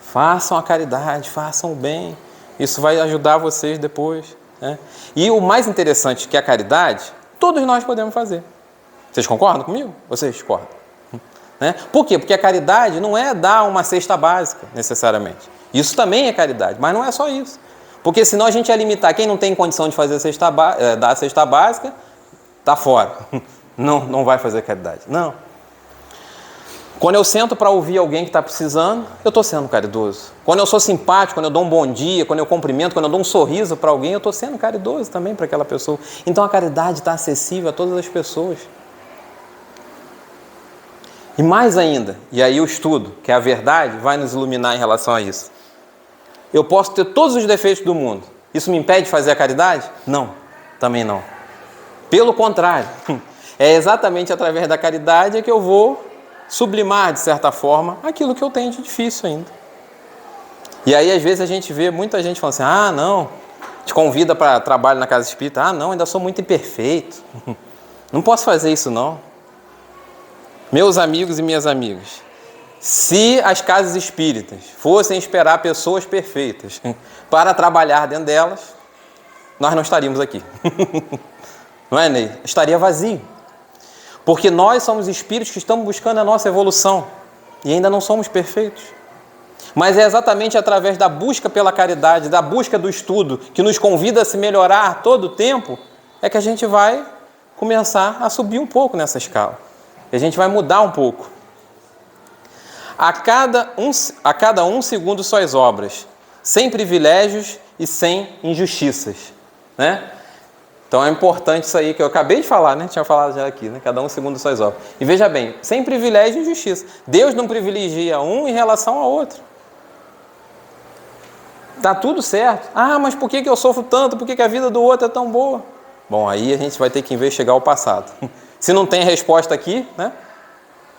façam a caridade, façam o bem, isso vai ajudar vocês depois, né? E o mais interessante que a caridade, todos nós podemos fazer. Vocês concordam comigo? Vocês discordam? Né? Por quê? Porque a caridade não é dar uma cesta básica, necessariamente. Isso também é caridade, mas não é só isso. Porque senão a gente ia limitar quem não tem condição de fazer dar a cesta básica, está fora. Não vai fazer caridade. Não. Quando eu sento para ouvir alguém que está precisando, eu estou sendo caridoso. Quando eu sou simpático, quando eu dou um bom dia, quando eu cumprimento, quando eu dou um sorriso para alguém, eu estou sendo caridoso também para aquela pessoa. Então a caridade está acessível a todas as pessoas. E mais ainda, e aí o estudo, que é a verdade, vai nos iluminar em relação a isso. Eu posso ter todos os defeitos do mundo. Isso me impede de fazer a caridade? Não, também não. Pelo contrário, É exatamente através da caridade que eu vou sublimar, de certa forma, aquilo que eu tenho de difícil ainda. E aí, às vezes, a gente vê muita gente falando assim, ah, não, te convida para trabalho na casa espírita, ah, não, ainda sou muito imperfeito, não posso fazer isso, não. Meus amigos e minhas amigas, se as casas espíritas fossem esperar pessoas perfeitas para trabalhar dentro delas, nós não estaríamos aqui. Não é, Ney? Estaria vazio. Porque nós somos espíritos que estamos buscando a nossa evolução e ainda não somos perfeitos. Mas é exatamente através da busca pela caridade, da busca do estudo, que nos convida a se melhorar todo o tempo, é que a gente vai começar a subir um pouco nessa escala. E a gente vai mudar um pouco. A cada um segundo suas obras, sem privilégios e sem injustiças, né? Então é importante isso aí que eu acabei de falar, né? Tinha falado já aqui, né? Cada um segundo suas obras. E veja bem, sem privilégio e injustiça. Deus não privilegia um em relação ao outro. Tá tudo certo. Ah, mas por que eu sofro tanto? Por que a vida do outro é tão boa? Bom, aí a gente vai ter que investigar o passado. Se não tem resposta aqui, né?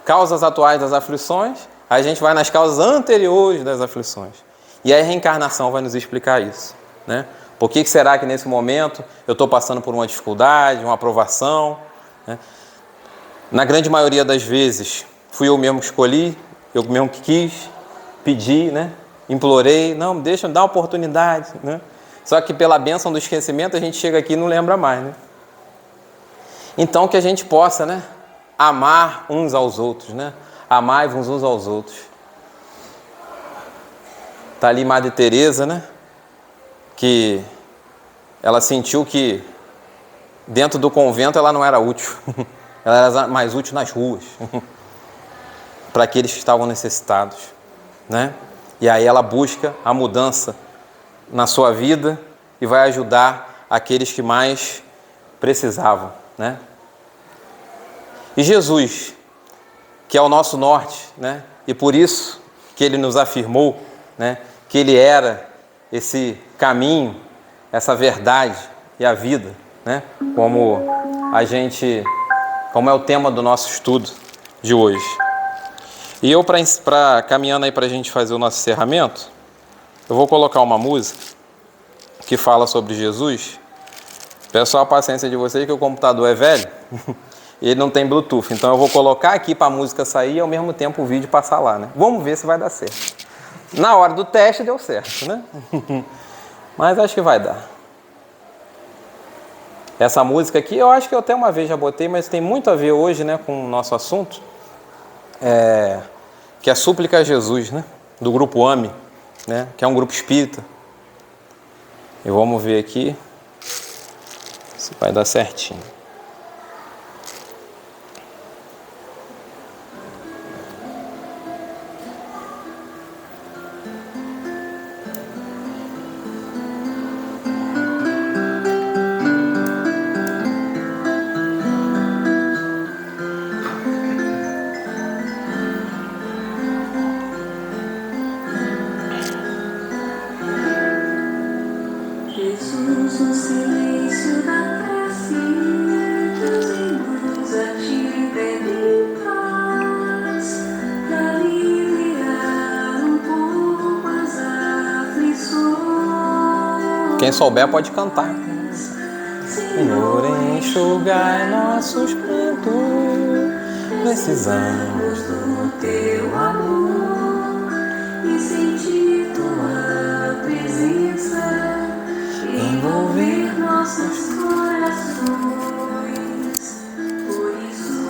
Causas atuais das aflições, a gente vai nas causas anteriores das aflições. E aí a reencarnação vai nos explicar isso, né? Por que será que nesse momento eu estou passando por uma dificuldade, uma aprovação, né? Na grande maioria das vezes, fui eu mesmo que escolhi, eu mesmo que quis, pedi, né? Implorei, não, deixa, dá uma oportunidade, né? Só que pela bênção do esquecimento a gente chega aqui e não lembra mais, né? Então que a gente possa, né? Amar uns aos outros, né? Amai-vos uns aos outros. Está ali Madre Teresa, né? Que ela sentiu que dentro do convento ela não era útil. Ela era mais útil nas ruas. Para aqueles que estavam necessitados, né? E aí ela busca a mudança na sua vida e vai ajudar aqueles que mais precisavam, né? E Jesus, que é o nosso norte, né? E por isso que ele nos afirmou, né? Que ele era esse caminho, essa verdade e a vida, né? Como é o tema do nosso estudo de hoje. E eu, caminhando aí para a gente fazer o nosso encerramento, eu vou colocar uma música que fala sobre Jesus. Peço a paciência de vocês que o computador é velho e ele não tem Bluetooth. Então eu vou colocar aqui para a música sair e ao mesmo tempo o vídeo passar lá, né? Vamos ver se vai dar certo. Na hora do teste deu certo, né? Mas acho que vai dar. Essa música aqui, eu acho que eu até uma vez já botei, mas tem muito a ver hoje, né, com o nosso assunto. Que é a Súplica a Jesus, né? Do grupo AME, né? Que é um grupo espírita. E vamos ver aqui se vai dar certinho. Quem souber pode cantar. Senhor, enxugai nossos prantos, precisamos do teu amor e sentir tua presença, envolver nossos corações. Por isso,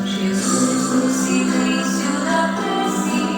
Jesus, no silêncio da prece,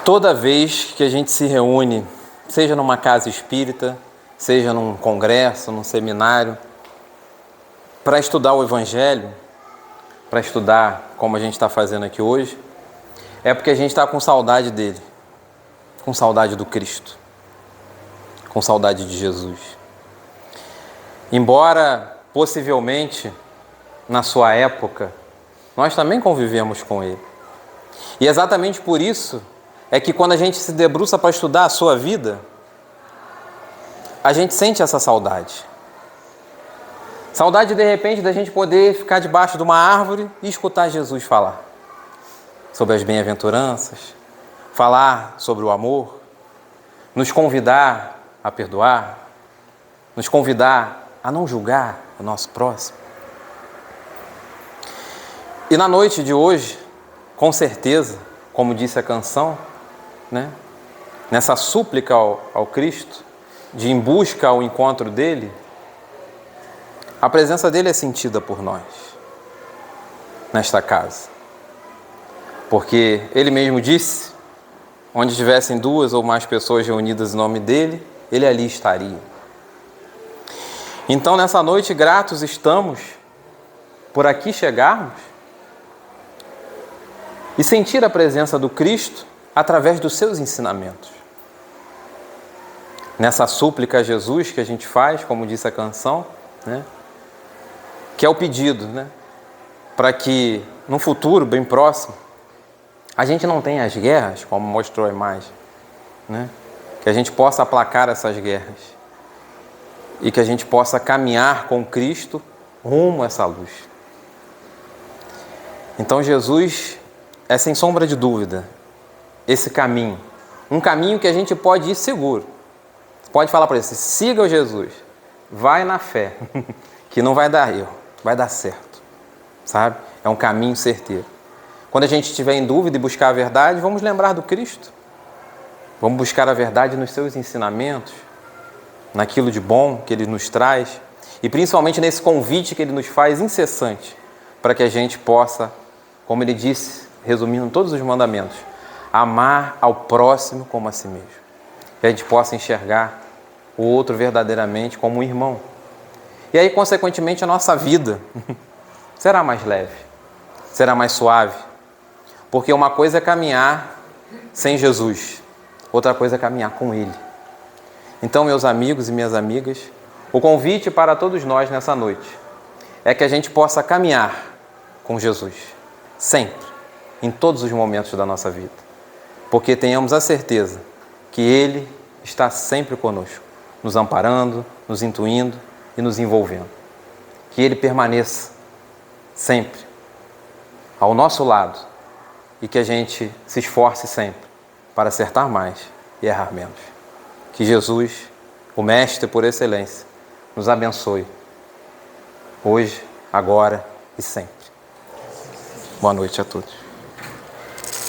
Toda vez que a gente se reúne, seja numa casa espírita, seja num congresso, num seminário, para estudar o Evangelho, para estudar como a gente está fazendo aqui hoje, é porque a gente está com saudade dele, com saudade do Cristo, com saudade de Jesus. Embora, possivelmente, na sua época, nós também convivemos com ele. E exatamente por isso é que quando a gente se debruça para estudar a sua vida, a gente sente essa saudade. Saudade, de repente, da gente poder ficar debaixo de uma árvore e escutar Jesus falar sobre as bem-aventuranças, falar sobre o amor, nos convidar a perdoar, nos convidar a não julgar o nosso próximo. E na noite de hoje, com certeza, como disse a canção, né? Nessa súplica ao Cristo, de em busca ao encontro dele, a presença dele é sentida por nós, nesta casa. Porque ele mesmo disse, onde tivessem 2 ou mais pessoas reunidas em nome dele, ele ali estaria. Então, nessa noite, gratos estamos por aqui chegarmos e sentir a presença do Cristo através dos seus ensinamentos. Nessa súplica a Jesus que a gente faz, como disse a canção, né? Que é o pedido, né? Para que, no futuro bem próximo, a gente não tenha as guerras, como mostrou a imagem, né? Que a gente possa aplacar essas guerras e que a gente possa caminhar com Cristo rumo a essa luz. Então Jesus é, sem sombra de dúvida, esse caminho. Um caminho que a gente pode ir seguro. Você pode falar para ele, siga o Jesus, vai na fé, que não vai dar erro, vai dar certo, sabe? É um caminho certeiro. Quando a gente estiver em dúvida e buscar a verdade, vamos lembrar do Cristo. Vamos buscar a verdade nos seus ensinamentos, naquilo de bom que Ele nos traz e principalmente nesse convite que Ele nos faz incessante para que a gente possa, como Ele disse, resumindo todos os mandamentos, amar ao próximo como a si mesmo. Que a gente possa enxergar o outro verdadeiramente como um irmão. E aí, consequentemente, a nossa vida será mais leve, será mais suave. Porque uma coisa é caminhar sem Jesus, outra coisa é caminhar com Ele. Então, meus amigos e minhas amigas, o convite para todos nós nessa noite é que a gente possa caminhar com Jesus, sempre, em todos os momentos da nossa vida. Porque tenhamos a certeza que Ele está sempre conosco, nos amparando, nos intuindo e nos envolvendo. Que Ele permaneça sempre ao nosso lado e que a gente se esforce sempre para acertar mais e errar menos. Que Jesus, o Mestre por excelência, nos abençoe hoje, agora e sempre. Boa noite a todos.